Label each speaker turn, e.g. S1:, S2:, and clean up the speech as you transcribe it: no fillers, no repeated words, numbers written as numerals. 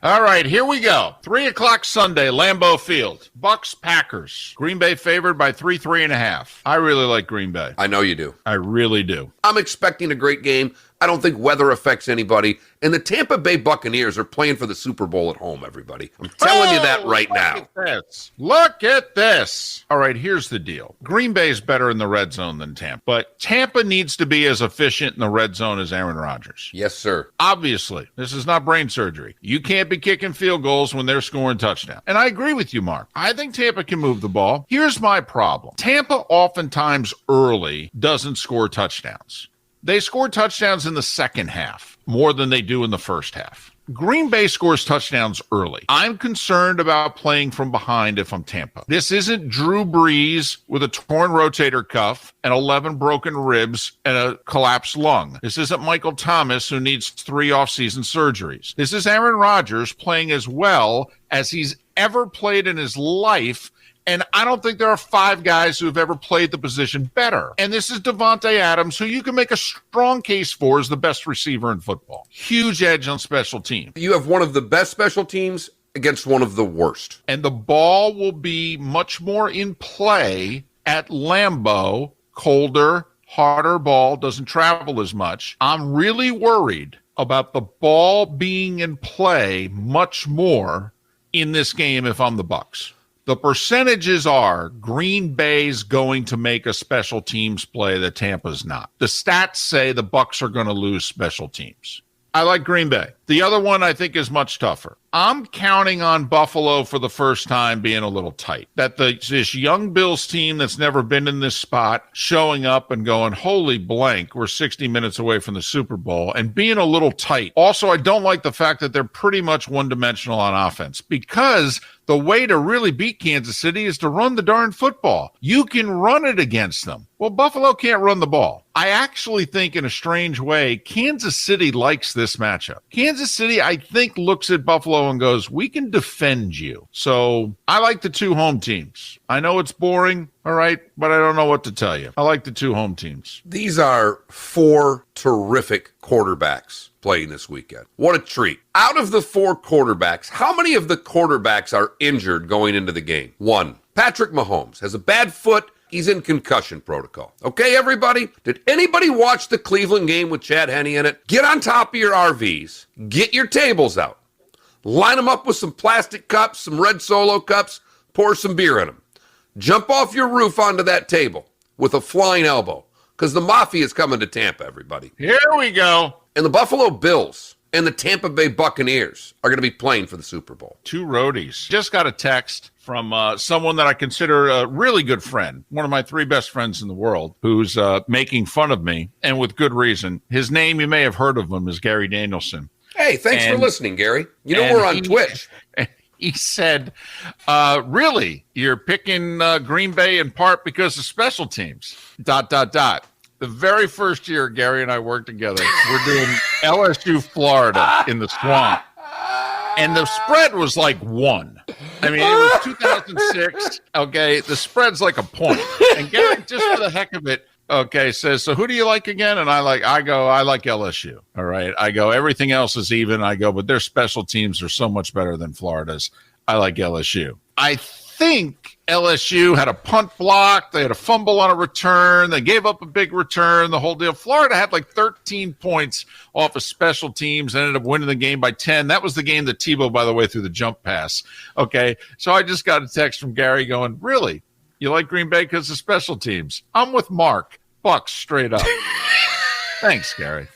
S1: All right, here we go. 3 o'clock Sunday, Lambeau Field. Bucks, Packers. Green Bay favored by 3.5. I really like Green Bay.
S2: I know you do.
S1: I really do.
S2: I'm expecting a great game. I don't think weather affects anybody. And the Tampa Bay Buccaneers are playing for the Super Bowl at home, everybody. I'm telling you that right now.
S1: Look at this. All right, here's the deal. Green Bay is better in the red zone than Tampa, but Tampa needs to be as efficient in the red zone as Aaron Rodgers.
S2: Yes, sir.
S1: Obviously, this is not brain surgery. You can't be kicking field goals when they're scoring touchdowns. And I agree with you, Mark. I think Tampa can move the ball. Here's my problem. Tampa oftentimes early doesn't score touchdowns. They score touchdowns in the second half more than they do in the first half. Green Bay scores touchdowns early. I'm concerned about playing from behind if I'm Tampa. This isn't Drew Brees with a torn rotator cuff and 11 broken ribs and a collapsed lung. This isn't Michael Thomas, who needs 3 offseason surgeries. This is Aaron Rodgers playing as well as he's ever played in his life. And I don't think there are 5 guys who have ever played the position better. And this is Davante Adams, who you can make a strong case for as the best receiver in football. Huge edge on special teams.
S2: You have one of the best special teams against one of the worst.
S1: And the ball will be much more in play at Lambeau. Colder, harder ball, doesn't travel as much. I'm really worried about the ball being in play much more in this game if I'm the Bucs. The percentages are Green Bay's going to make a special teams play that Tampa's not. The stats say the Bucs are going to lose special teams. I like Green Bay. The other one I think is much tougher. I'm counting on Buffalo for the first time being a little tight. That this young Bills team that's never been in this spot showing up and going, holy blank, we're 60 minutes away from the Super Bowl, and being a little tight. Also, I don't like the fact that they're pretty much one-dimensional on offense, because the way to really beat Kansas City is to run the darn football. You can run it against them. Well, Buffalo can't run the ball. I actually think, in a strange way, Kansas City likes this matchup. Kansas City, I think, looks at Buffalo and goes, we can defend you. So I like the 2 home teams. I know it's boring, all right, but I don't know what to tell you. I like the 2 home teams.
S2: These are 4 terrific quarterbacks playing this weekend. What a treat. Out of the 4 quarterbacks, how many of the quarterbacks are injured going into the game? 1. Patrick Mahomes has a bad foot. He's in concussion protocol. Okay, everybody? Did anybody watch the Cleveland game with Chad Henne in it? Get on top of your RVs. Get your tables out. Line them up with some plastic cups, some red Solo cups. Pour some beer in them. Jump off your roof onto that table with a flying elbow, because the Mafia is coming to Tampa, everybody.
S1: Here we go.
S2: And the Buffalo Bills and the Tampa Bay Buccaneers are going to be playing for the Super Bowl.
S1: 2 roadies. Just got a text from someone that I consider a really good friend, one of my 3 best friends in the world, who's making fun of me, and with good reason. His name, you may have heard of him, is Gary Danielson.
S2: Hey, thanks for listeing, Gary. You know we're on Twitch.
S1: He said, really, you're picking Green Bay in part because of special teams, ... The very first year Gary and I worked together, we're doing LSU Florida in the Swamp. And the spread was like 1. I mean, it was 2006. Okay, the spread's like a point. And Gary, just for the heck of it, okay, says, so who do you like again? And I like LSU. All right. I go, everything else is even. I go, but their special teams are so much better than Florida's. I like LSU. I think LSU had a punt block. They had a fumble on a return. They gave up a big return, the whole deal. Florida had like 13 points off of special teams, ended up winning the game by 10. That was the game that Tebow, by the way, threw the jump pass. Okay, so I just got a text from Gary going, really? You like Green Bay because of special teams? I'm with Mark. Bucks straight up. Thanks, Gary.